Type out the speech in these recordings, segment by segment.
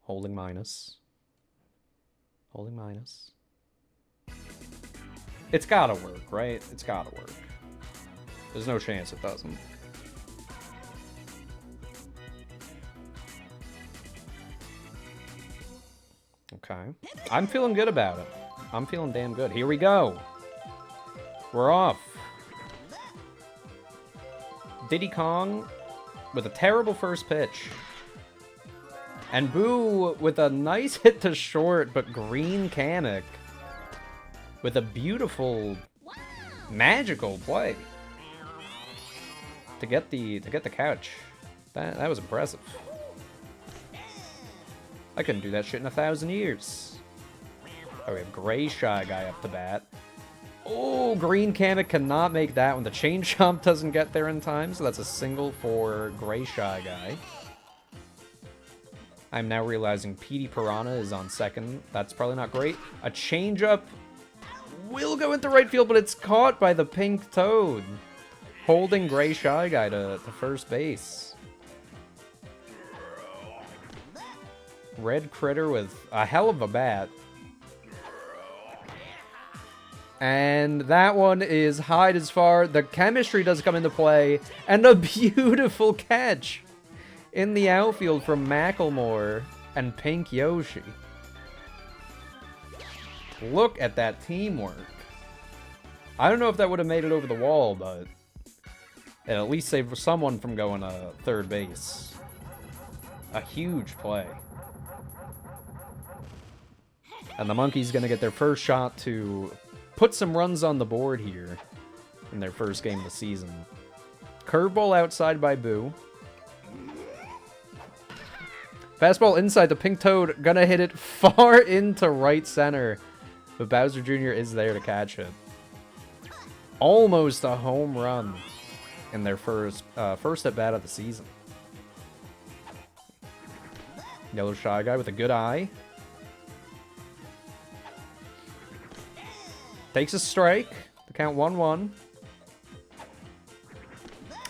Holding minus. Holding minus. It's gotta work, right? It's gotta work. There's no chance it doesn't. Okay. I'm feeling good about it. I'm feeling damn good. Here we go. We're off. Diddy Kong with a terrible first pitch. And Boo with a nice hit to short, but Green Kamek with a beautiful, magical play to get the catch. That was impressive. I couldn't do that shit in 1,000 years. Oh, we have Gray Shy Guy up to bat. Oh, Green Kamek cannot make that one. The chain jump doesn't get there in time, so that's a single for Gray Shy Guy. I'm now realizing PD Piranha is on second. That's probably not great. A changeup will go into right field, but it's caught by the Pink Toad, holding Gray Shy Guy to first base. Red Critter with a hell of a bat. And that one is high as far. The chemistry does come into play. And a beautiful catch in the outfield from Macklemore and Pink Yoshi. Look at that teamwork. I don't know if that would have made it over the wall, but it at least saved someone from going to third base. A huge play. And the Monkeys going to get their first shot to put some runs on the board here in their first game of the season. Curveball outside by Boo. Fastball inside, the Pink Toad gonna hit it far into right center. But Bowser Jr. is there to catch it. Almost a home run in their first at bat of the season. Yellow Shy Guy with a good eye. Takes a strike. The count 1-1.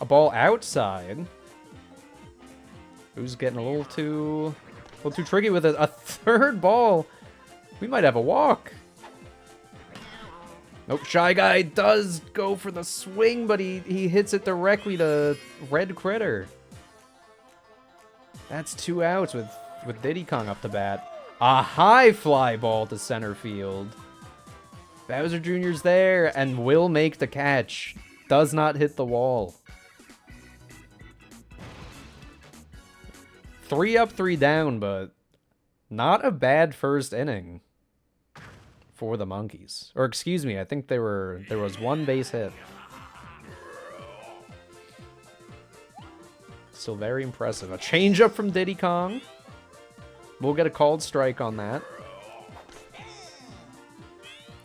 A ball outside. Who's getting a little too tricky with it? A third ball. We might have a walk. Nope, Shy Guy does go for the swing, but he hits it directly to Red Critter. That's 2 outs with Diddy Kong up to bat. A high fly ball to center field. Bowser Jr.'s there and will make the catch. Does not hit the wall. 3 up, 3 down, but not a bad first inning for the Monkeys. Or excuse me, I think there was 1 base hit. Still very impressive. A changeup from Diddy Kong. We'll get a called strike on that.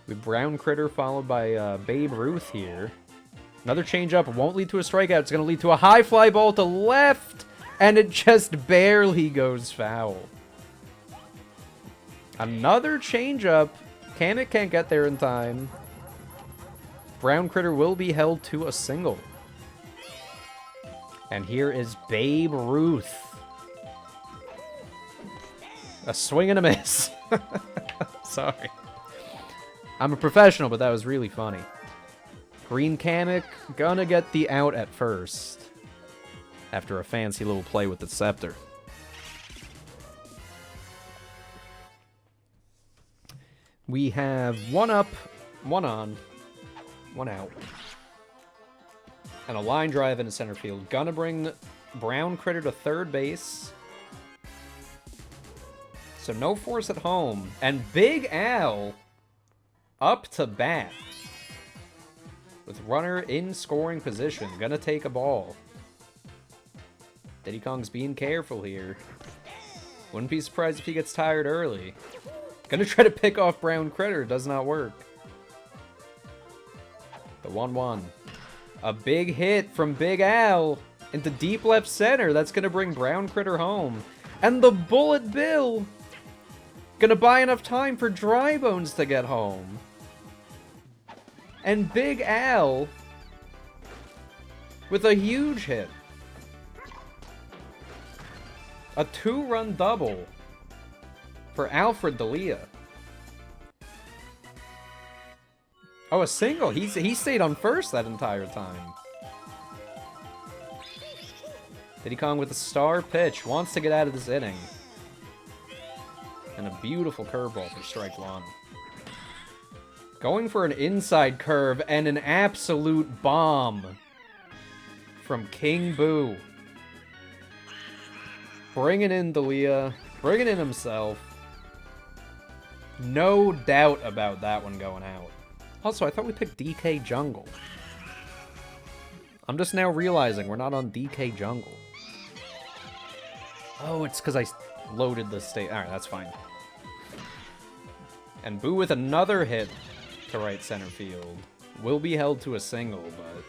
With Brown Critter followed by Babe Ruth here. Another changeup won't lead to a strikeout. It's going to lead to a high fly ball to left. And it just barely goes foul. Another changeup. Kamek can't get there in time. Brown Critter will be held to a single. And here is Babe Ruth. A swing and a miss. Sorry. I'm a professional, but that was really funny. Green Kamek gonna get the out at first. After a fancy little play with the scepter. We have 1 up, 1 on, 1 out. And a line drive into center field. Gonna bring Brown Critter to third base. So no force at home. And Big Al up to bat. With runner in scoring position. Gonna take a ball. Diddy Kong's being careful here. Wouldn't be surprised if he gets tired early. Gonna try to pick off Brown Critter. Does not work. The 1-1. A big hit from Big Al into deep left center. That's gonna bring Brown Critter home. And the Bullet Bill gonna buy enough time for Dry Bones to get home. And Big Al with a huge hit. A 2-run double for Alfred D'Elia. Oh, a single. He stayed on first that entire time. Diddy Kong with a star pitch. Wants to get out of this inning. And a beautiful curveball for strike one. Going for an inside curve and an absolute bomb from King Boo. Bringing in D'Elia. Bringing in himself. No doubt about that one going out. Also, I thought we picked DK Jungle. I'm just now realizing we're not on DK Jungle. Oh, it's because I loaded the state. Alright, that's fine. And Boo with another hit to right center field. Will be held to a single, but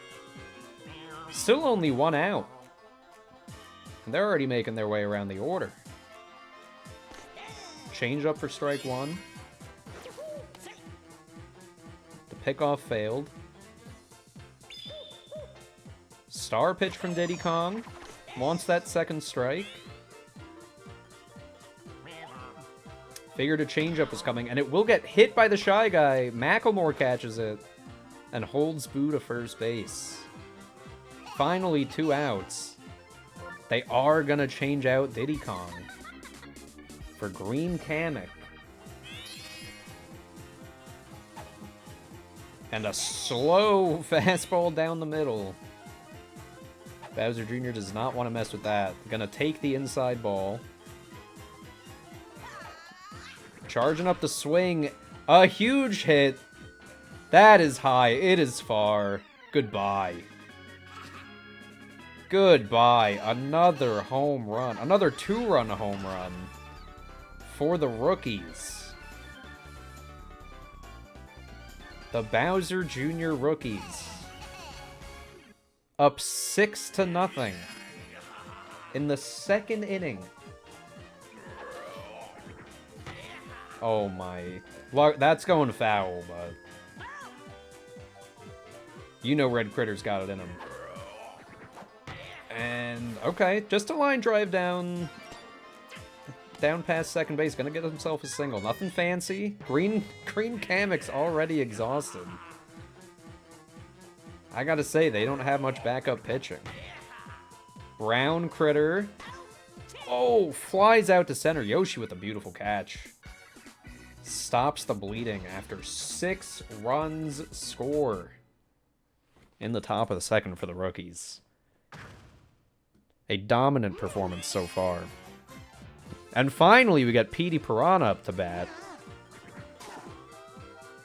still only one out. And they're already making their way around the order. Change up for strike one. The pickoff failed. Star pitch from Diddy Kong. Wants that second strike. Figured a changeup was coming, and it will get hit by the Shy Guy. Macklemore catches it and holds Boo to first base. Finally, 2 outs. They are going to change out Diddy Kong for Green Kamek. And a slow fastball down the middle. Bowser Jr. does not want to mess with that. Gonna take the inside ball. Charging up the swing. A huge hit. That is high. It is far. Goodbye. Goodbye. Another home run. Another 2-run home run for the rookies. The Bowser Jr. rookies. Up 6-0 in the second inning. Oh my. That's going foul, but you know Red Critter's got it in him. And, okay, just a line drive down past second base. Gonna get himself a single. Nothing fancy. Green Kamek's already exhausted. I gotta say, they don't have much backup pitching. Brown Critter. Oh, flies out to center. Yoshi with a beautiful catch. Stops the bleeding after 6 runs score. In the top of the second for the rookies. A dominant performance so far. And finally, we got Petey Piranha up to bat.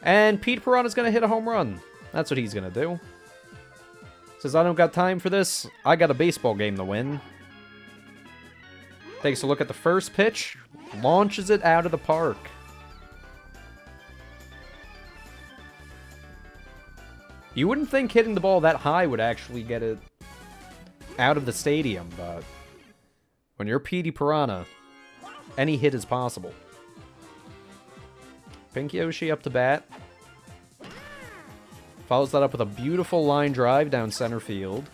And Pete Piranha's gonna hit a home run. That's what he's gonna do. Says, I don't got time for this. I got a baseball game to win. Takes a look at the first pitch. Launches it out of the park. You wouldn't think hitting the ball that high would actually get it out of the stadium, but when you're Petey Piranha, any hit is possible. Pink Yoshi up to bat. Follows that up with a beautiful line drive down center field.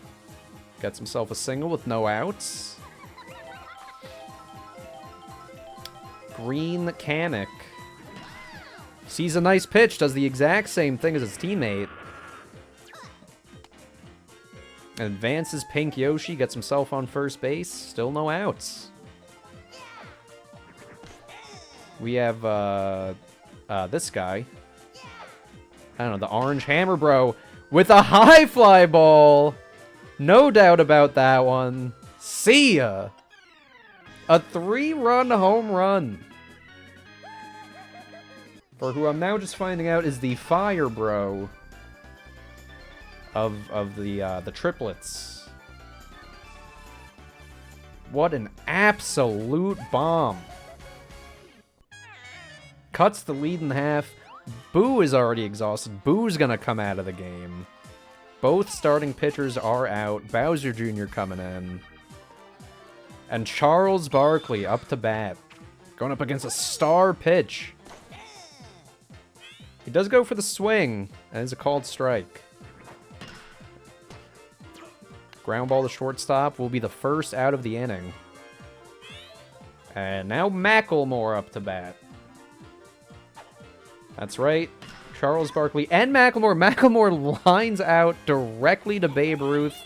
Gets himself a single with no outs. Green Kamek sees a nice pitch, does the exact same thing as his teammate. Advances Pink Yoshi, gets himself on first base. Still no outs. We have this guy. I don't know, the Orange Hammer Bro with a high fly ball. No doubt about that one. See ya. A 3-run home run. For who I'm now just finding out is the Fire Bro of the triplets. What an absolute bomb. Cuts the lead in half. Boo is already exhausted. Boo's gonna come out of the game. Both starting pitchers are out. Bowser Jr. coming in. And Charles Barkley up to bat. Going up against a star pitch. He does go for the swing, and it's a called strike. Ground ball to shortstop will be the first out of the inning. And now Macklemore up to bat. That's right. Charles Barkley and Macklemore. Macklemore lines out directly to Babe Ruth.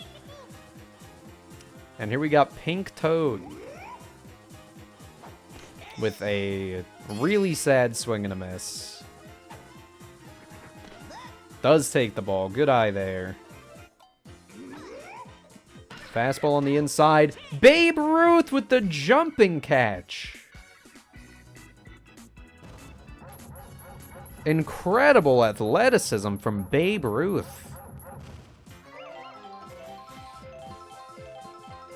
And here we got Pink Toad with a really sad swing and a miss. Does take the ball. Good eye there. Fastball on the inside. Babe Ruth with the jumping catch. Incredible athleticism from Babe Ruth.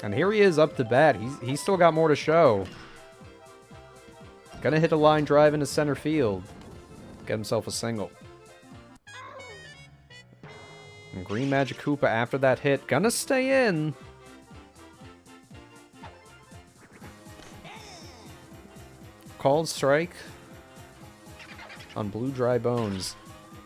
And here he is up to bat. He's still got more to show. Gonna hit a line drive into center field. Get himself a single. And Green Magic Koopa after that hit. Gonna stay in. Called strike on Blue Dry Bones.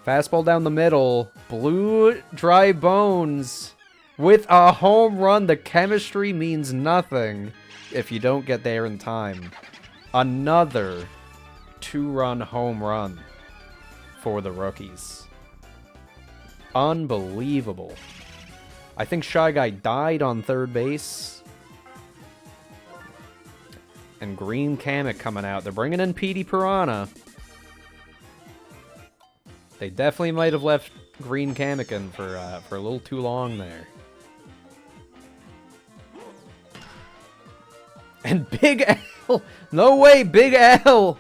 Fastball down the middle. Blue Dry Bones with a home run. The chemistry means nothing if you don't get there in time. Another 2-run home run for the rookies. Unbelievable. I think Shy Guy died on third base. And Green Kamek coming out. They're bringing in Petey Piranha. They definitely might have left Green Kamek in for a little too long there. And Big L! No way, Big L!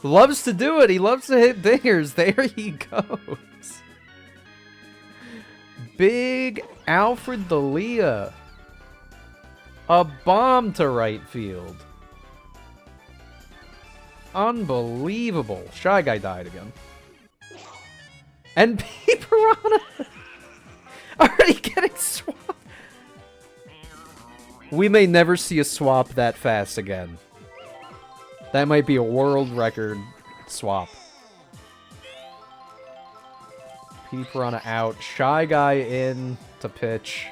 Loves to do it. He loves to hit dingers. There he goes. Big Alfred D'Elia. A bomb to right field. Unbelievable. Shy Guy died again. And P. Piranha already getting swapped. We may never see a swap that fast again. That might be a world record swap. P. Piranha out. Shy Guy in to pitch.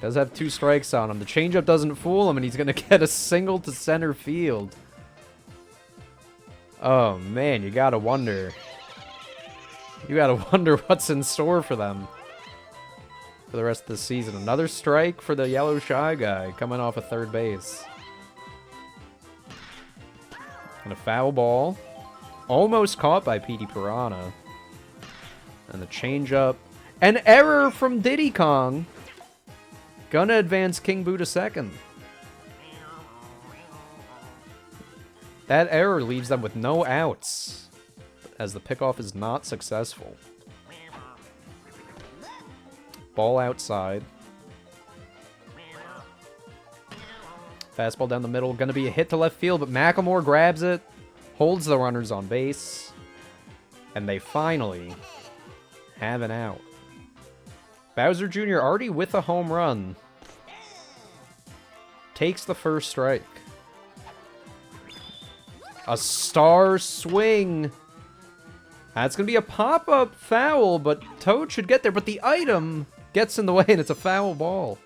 Does have 2 strikes on him. The changeup doesn't fool him, and he's going to get a single to center field. Oh, man, you gotta wonder. You gotta wonder what's in store for them for the rest of the season. Another strike for the yellow Shy Guy coming off of third base. And a foul ball. Almost caught by Petey Piranha. And the changeup. An error from Diddy Kong. Gonna advance King Boo to second. That error leaves them with no outs, as the pickoff is not successful. Ball outside. Fastball down the middle. Gonna be a hit to left field, but Macklemore grabs it, holds the runners on base, and they finally have an out. Bowser Jr. already with a home run. Takes the first strike. A star swing. That's going to be a pop-up foul, but Toad should get there. But the item gets in the way, and it's a foul ball.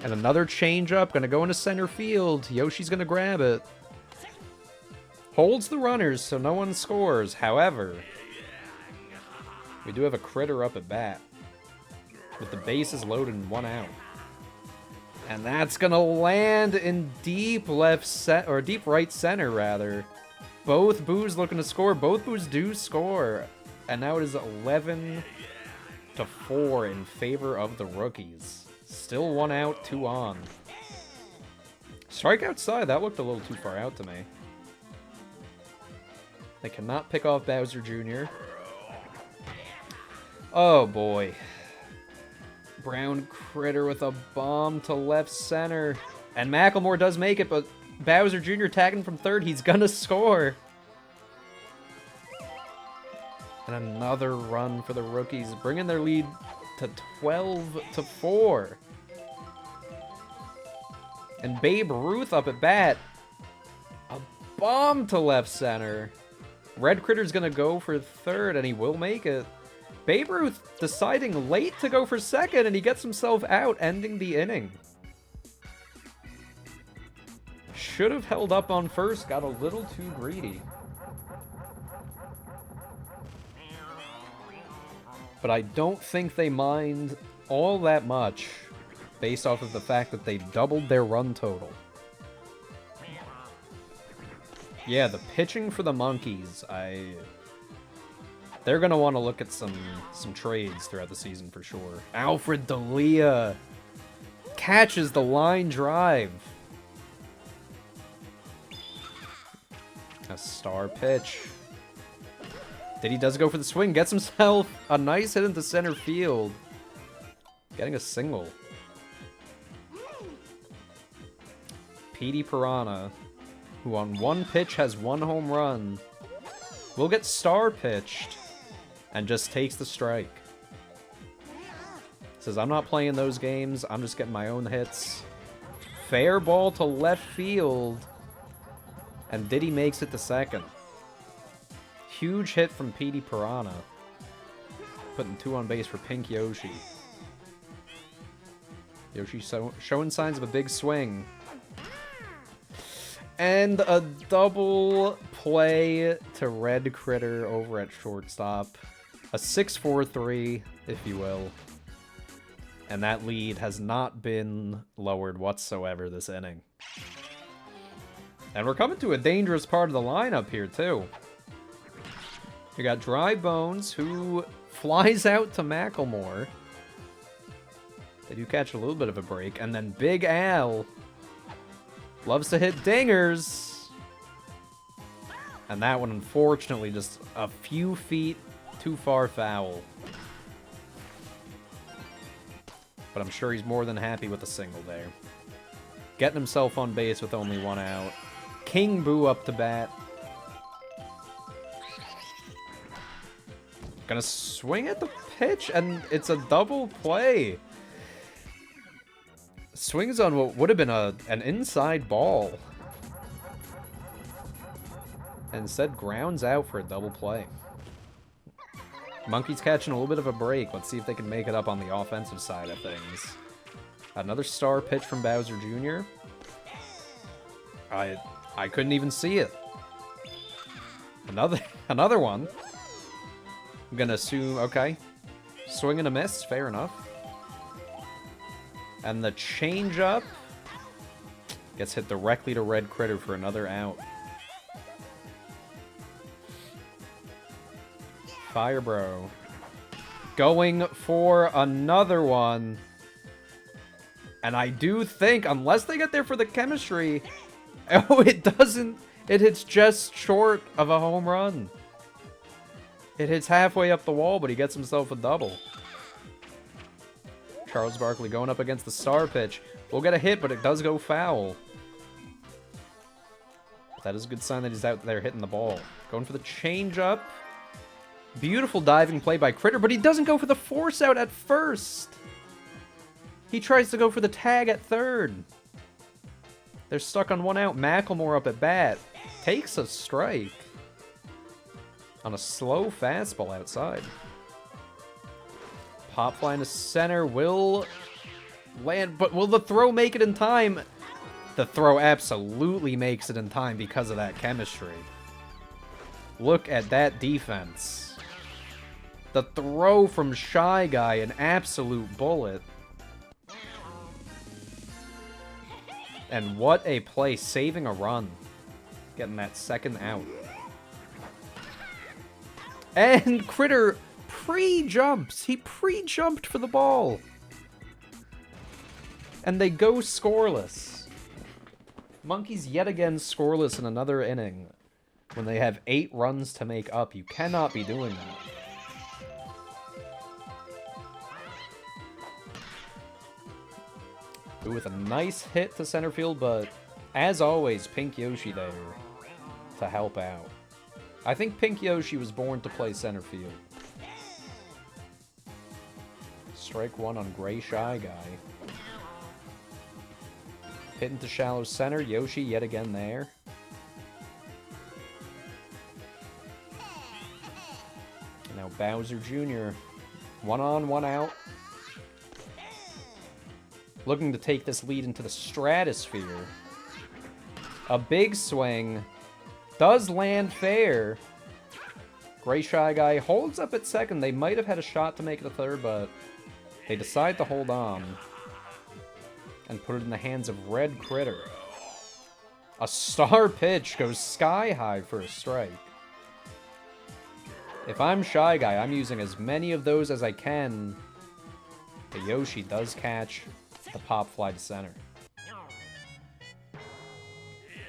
And another changeup. Going to go into center field. Yoshi's going to grab it. Holds the runners, so no one scores. However, we do have a critter up at bat. With the bases loaded and 1 out. And that's gonna land in deep deep right center, rather. Both Boos looking to score. Both Boos do score. And now it is 11-4 in favor of the rookies. Still 1 out, 2 on. Strike outside. That looked a little too far out to me. They cannot pick off Bowser Jr. Oh, boy. Brown critter with a bomb to left center. And Macklemore does make it, but Bowser Jr. tagging from third. He's gonna score. And another run for the rookies, bringing their lead to 12-4. And Babe Ruth up at bat. A bomb to left center. Red Critter's gonna go for third, and he will make it. Babe Ruth deciding late to go for second, and he gets himself out, ending the inning. should have held up on first, got a little too greedy. But I don't think they mind all that much based off of the fact that they doubled their run total. Yeah, the pitching for the Monkeys, they're going to want to look at some trades throughout the season for sure. Alfred D'Elia catches the line drive. A star pitch. Diddy does go for the swing, gets himself a nice hit into center field. Getting a single. Petey Piranha, who on one pitch has 1 home run, will get star pitched and just takes the strike. Says, I'm not playing those games, I'm just getting my own hits. Fair ball to left field, and Diddy makes it to second. Huge hit from Petey Piranha, putting 2 on base for Pink Yoshi. Yoshi showing signs of a big swing. And a double play to Red Critter over at shortstop. A 6-4-3, if you will. And that lead has not been lowered whatsoever this inning. And we're coming to a dangerous part of the lineup here, too. You got Dry Bones, who flies out to Macklemore. They do catch a little bit of a break. And then Big Al loves to hit dingers. And that one, unfortunately, just a few feet too far foul. But I'm sure he's more than happy with a single there. Getting himself on base with only 1 out. King Boo up to bat. Gonna swing at the pitch, and it's a double play. Swings on what would have been an inside ball. And instead grounds out for a double play. Monkey's catching a little bit of a break. Let's see if they can make it up on the offensive side of things. Another star pitch from Bowser Jr. I couldn't even see it. Another one. I'm gonna assume, okay. Swing and a miss, fair enough. And the changeup gets hit directly to Red Critter for another out. Fire Bro going for another one. And I do think, unless they get there for the chemistry, oh, it doesn't. It hits just short of a home run. It hits halfway up the wall, but he gets himself a double. Charles Barkley going up against the star pitch. We'll get a hit, but it does go foul. That is a good sign that he's out there hitting the ball. Going for the changeup. Beautiful diving play by Critter, but he doesn't go for the force out at first. He tries to go for the tag at third. They're stuck on 1 out. Macklemore up at bat. Takes a strike. On a slow fastball outside. Pop fly into center will land, but will the throw make it in time? The throw absolutely makes it in time because of that chemistry. Look at that defense. The throw from Shy Guy, an absolute bullet. And what a play, saving a run. Getting that second out. And Critter pre-jumps. He pre-jumped for the ball. And they go scoreless. Monkeys yet again scoreless in another inning. When they have 8 runs to make up. You cannot be doing that. Ooh, with a nice hit to center field, but as always, Pink Yoshi there to help out. I think Pink Yoshi was born to play center field. Strike 1 on Gray Shy Guy. Hit into shallow center. Yoshi yet again there. Now Bowser Jr. 1 on, 1 out. Looking to take this lead into the stratosphere. A big swing. Does land fair. Gray Shy Guy holds up at second. They might have had a shot to make it a third, but they decide to hold on. And put it in the hands of Red Critter. A star pitch goes sky high for a strike. If I'm Shy Guy, I'm using as many of those as I can. But Yoshi does catch the pop fly to center.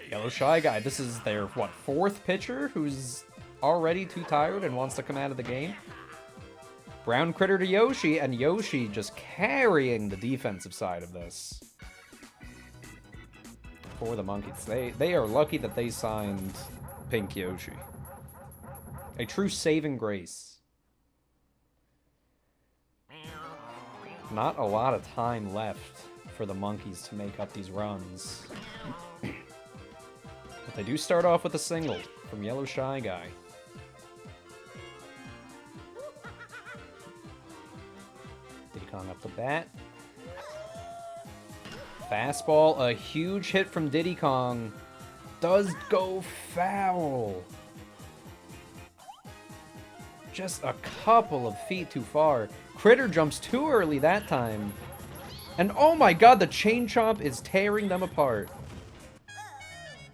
Yellow Shy Guy, this is their, what, fourth pitcher who's already too tired and wants to come out of the game? Brown Critter to Yoshi, and Yoshi just carrying the defensive side of this. For the Monkeys. They are lucky that they signed Pink Yoshi. A true saving grace. Not a lot of time left for the Monkeys to make up these runs. But they do start off with a single from Yellow Shy Guy. Diddy Kong up the bat. Fastball, a huge hit from Diddy Kong. Does go foul. Just a couple of feet too far. Critter jumps too early that time. And oh my god, the Chain Chomp is tearing them apart.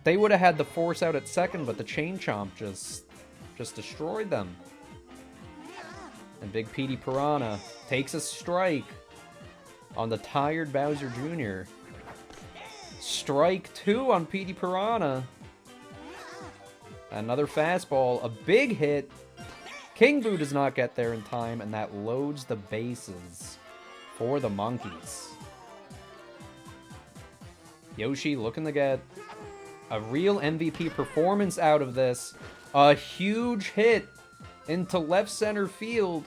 They would have had the force out at second, but the Chain Chomp just destroyed them. And Big Petey Piranha takes a strike on the tired Bowser Jr. Strike 2 on Petey Piranha. Another fastball, a big hit. King Boo does not get there in time, and that loads the bases for the Monkeys. Yoshi looking to get a real MVP performance out of this. A huge hit into left center field.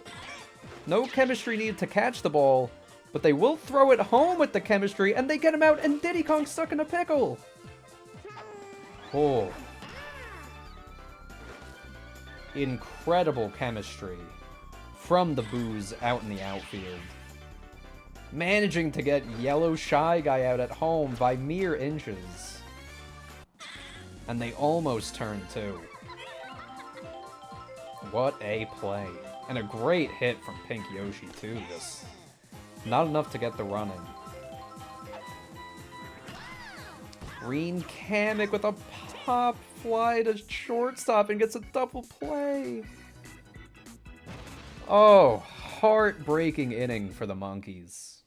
No chemistry needed to catch the ball, but they will throw it home with the chemistry, and they get him out, and Diddy Kong's stuck in a pickle. Oh. Incredible chemistry from the Boos out in the outfield. Managing to get Yellow Shy Guy out at home by mere inches. And they almost turn too. What a play. And a great hit from Pink Yoshi too. Just not enough to get the run in. Green Kamek with a pop fly to shortstop and gets a double play. Oh, heartbreaking inning for the Monkeys.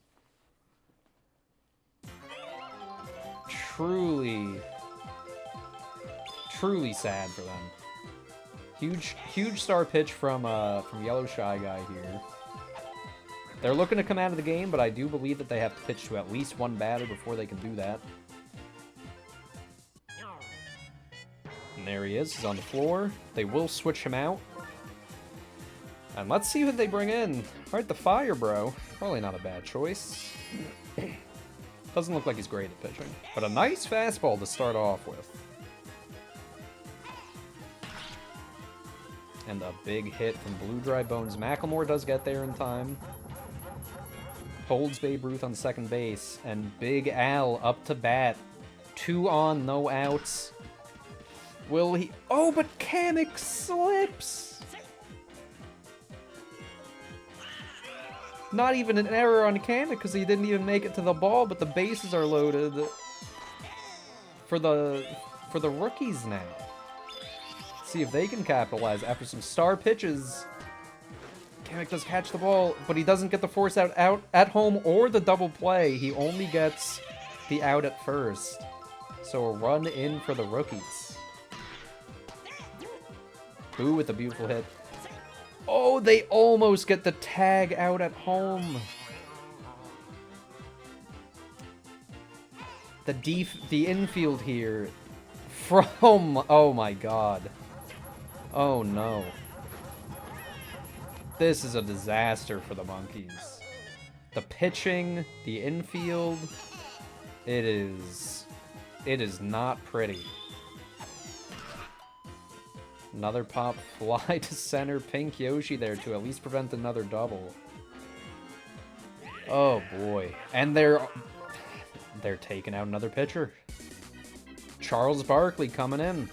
Truly sad for them. Huge star pitch from Yellow Shy Guy here. They're looking to come out of the game, but I do believe that they have to pitch to at least one batter before they can do that. And there he is. He's on the floor. They will switch him out. And let's see who they bring in. Alright, the Fire Bro. Probably not a bad choice. Doesn't look like he's great at pitching. But a nice fastball to start off with. And a big hit from Blue Dry Bones. Macklemore does get there in time. Holds Babe Ruth on second base. And Big Al up to bat. 2 on, no outs. Will he... Oh, but Kamek slips! Not even an error on Kamek because he didn't even make it to the ball, but the bases are loaded for the rookies now. See if they can capitalize after some star pitches. Kamek does catch the ball, but he doesn't get the force out at home or the double play. He only gets the out at first. So a run in for the rookies. Boo with a beautiful hit. Oh, they almost get the tag out at home. The infield here from... Oh my god. Oh no. This is a disaster for the Monkeys. The pitching, the infield, it is not pretty. Another pop fly to center. Pink Yoshi there to at least prevent another double. Oh boy. And they're taking out another pitcher. Charles Barkley coming in.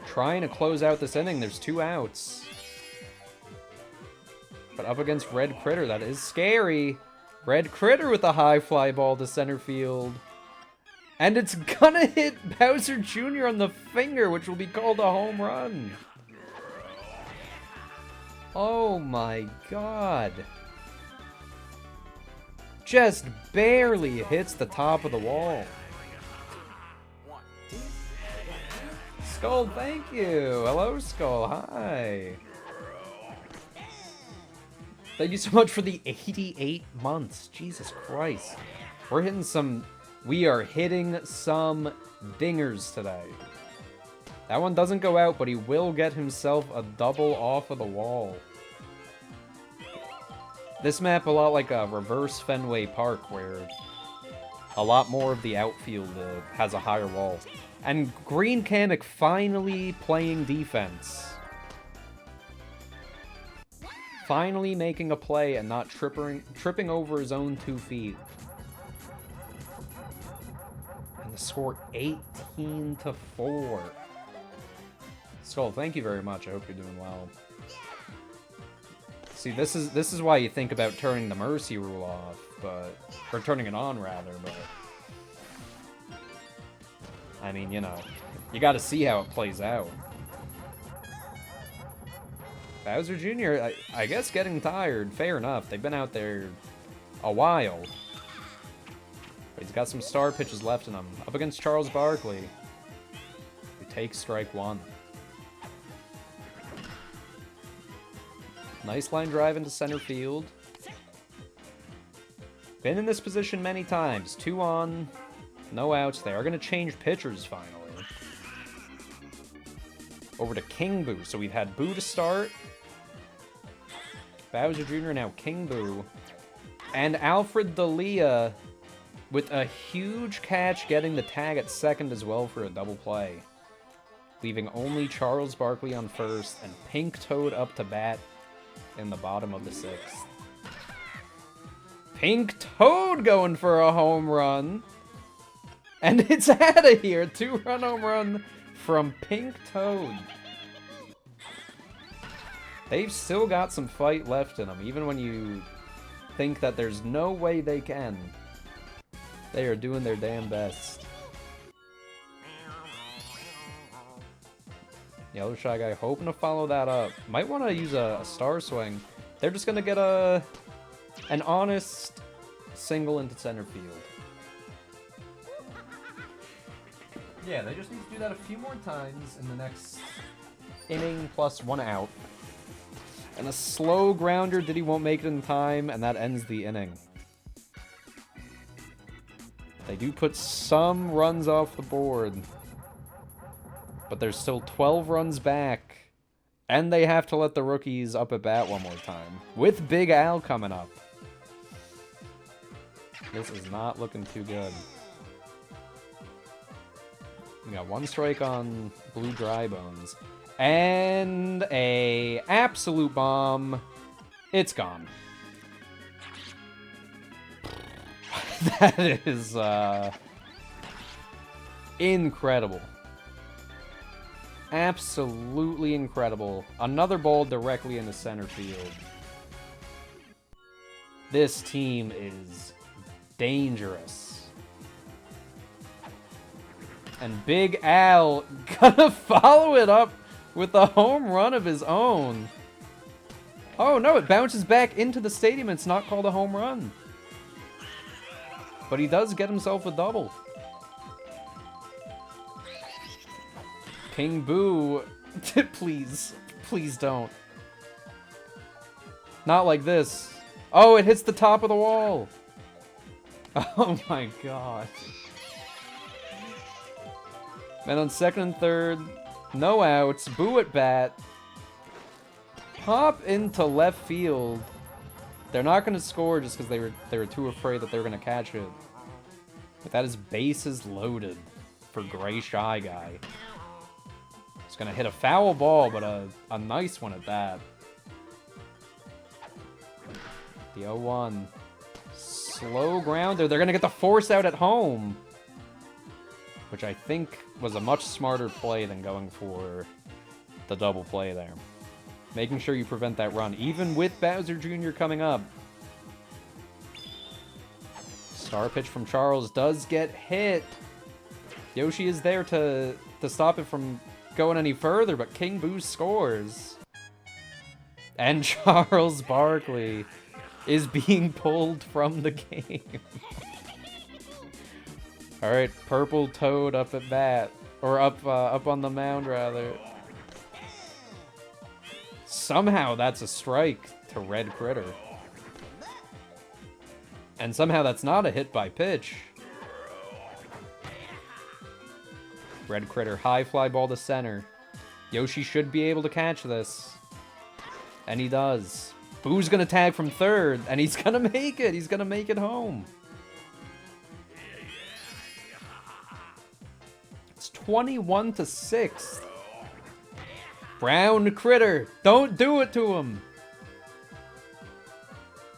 Trying to close out this inning. There's 2 outs. But up against Red Critter, that is scary. Red Critter with a high fly ball to center field. And it's gonna hit Bowser Jr. on the finger, which will be called a home run. Oh my god. Just barely hits the top of the wall. Skull, thank you. Hello, Skull. Hi. Thank you so much for the 88 months. Jesus Christ. We are hitting some dingers today. That one doesn't go out, but he will get himself a double off of the wall. This map a lot like a reverse Fenway Park, where a lot more of the outfield has a higher wall. And Green Kamek finally playing defense. Finally making a play and not tripping over his own 2 feet. And the score 18-4. Skull, thank you very much. I hope you're doing well. See, this is why you think about turning the mercy rule off, or turning it on rather, but I mean, you know, you got to see how it plays out. Bowser Jr., I guess getting tired, fair enough. They've been out there a while. But he's got some star pitches left in him. Up against Charles Barkley, who takes strike 1. Nice line drive into center field. Been in this position many times. 2 on, no outs. They are going to change pitchers finally. Over to King Boo. So we've had Boo to start. Bowser Jr. now King Boo. And Alfred Dalia with a huge catch getting the tag at second as well for a double play. Leaving only Charles Barkley on first and Pink Toad up to bat in the bottom of the 6th. Pink Toad going for a home run. And it's out of here. 2-run home run from Pink Toad. They've still got some fight left in them, even when you think that there's no way they can. They are doing their damn best. Yellow Shy Guy hoping to follow that up. Might want to use a star swing. They're just going to get an honest single into center field. Yeah, they just need to do that a few more times in the next inning plus 1 out. And a slow grounder, Diddy won't make it in time, and that ends the inning. They do put some runs off the board. But there's still 12 runs back. And they have to let the rookies up at bat one more time. With Big Al coming up. This is not looking too good. We got 1 strike on Blue Dry Bones. And a absolute bomb. It's gone. That is incredible. Absolutely incredible. Another ball directly into center field. This team is dangerous. And Big Al gonna follow it up with a home run of his own. Oh no, it bounces back into the stadium. It's not called a home run. But he does get himself a double. King Boo, please, please don't. Not like this. Oh, it hits the top of the wall. Oh my god. Man on second and third, no outs, Boo at bat. Pop into left field. They're not going to score just because they were too afraid that they were going to catch it. But that is bases loaded for Gray Shy Guy. It's going to hit a foul ball, but a nice one at that. The 0-1. slow grounder. They're going to get the force out at home. Which I think was a much smarter play than going for the double play there. Making sure you prevent that run, even with Bowser Jr. coming up. Star pitch from Charles does get hit. Yoshi is there to stop it from going any further, but King Boo scores. And Charles Barkley is being pulled from the game. All right, Purple Toad up at bat, or up on the mound rather. Somehow that's a strike to Red Critter, and somehow that's not a hit by pitch. Red Critter high fly ball to center. Yoshi should be able to catch this, and he does. Boo's gonna tag from third, and he's gonna make it. He's gonna make it home. 21-6. Brown Critter, don't do it to him.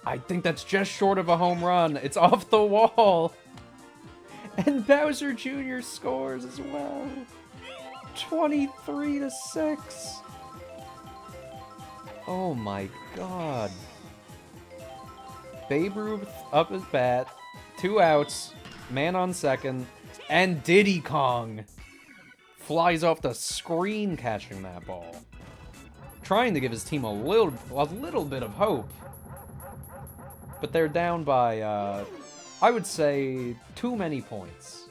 I think that's just short of a home run. It's off the wall. And Bowser Jr. scores as well. 23-6. Oh my god. Babe Ruth up at bat. 2 outs. Man on second. And Diddy Kong flies off the screen catching that ball. Trying to give his team a little bit of hope. But they're down by, I would say, too many points.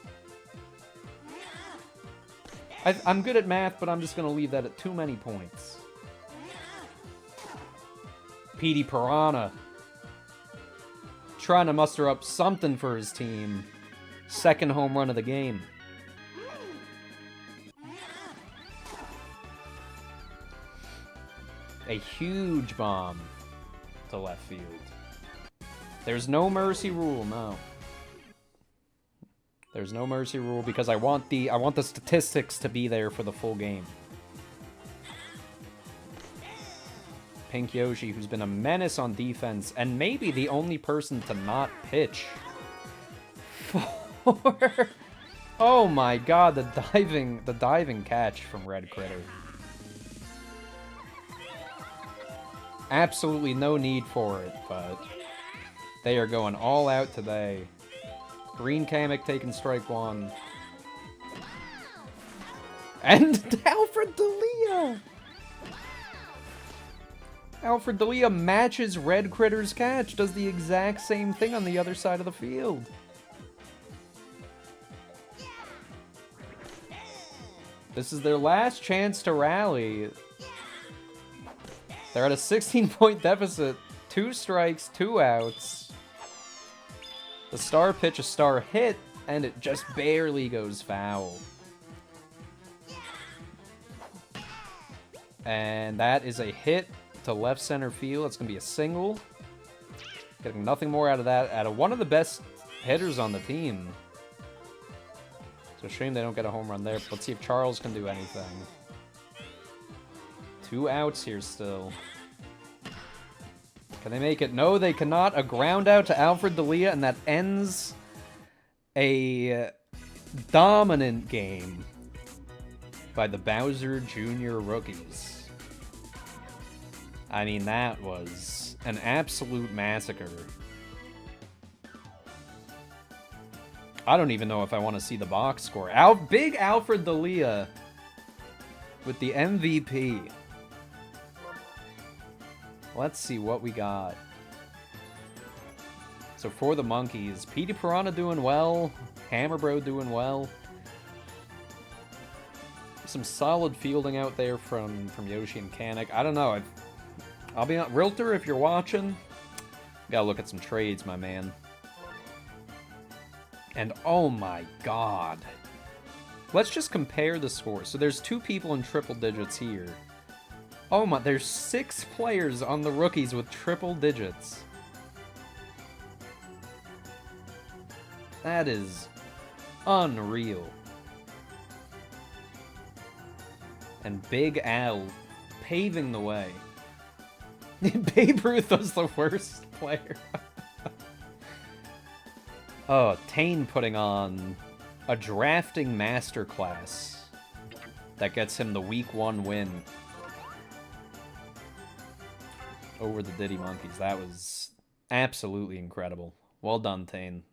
I'm good at math, but I'm just going to leave that at too many points. Petey Piranha trying to muster up something for his team. Second home run of the game. A huge bomb to left field. There's no mercy rule, no. There's no mercy rule because I want the statistics to be there for the full game. Pink Yoshi, who's been a menace on defense and maybe the only person to not pitch. Oh my god, the diving catch from Red Critter. Absolutely no need for it, but they are going all out today. Green Kamek taking strike one. And Alfred D'Elia! Alfred D'Elia matches Red Critter's catch, does the exact same thing on the other side of the field. This is their last chance to rally. They're at a 16-point deficit. 2 strikes, 2 outs. The star pitch, a star hit, and it just barely goes foul. And that is a hit to left center field. It's going to be a single. Getting nothing more out of that. Out of one of the best hitters on the team. It's a shame they don't get a home run there. But let's see if Charles can do anything. 2 outs here still. Can they make it? No, they cannot. A ground out to Alfred D'Elia, and that ends a dominant game by the Bowser Jr. rookies. I mean, that was an absolute massacre. I don't even know if I want to see the box score. Big Alfred D'Elia with the MVP. Let's see what we got. So for the Monkeys, Petey Piranha doing well. Hammer Bro doing well. Some solid fielding out there from Yoshi and Kamek. I don't know. I'll be on Rilter if you're watching. Gotta look at some trades, my man. And oh my god. Let's just compare the scores. So there's 2 people in triple digits here. Oh my, there's 6 players on the rookies with triple digits. That is unreal. And Big Al paving the way. Babe Ruth was the worst player. Oh, Tane putting on a drafting masterclass that gets him the week 1 win over the Diddy Monkeys. That was absolutely incredible. Well done, Tane.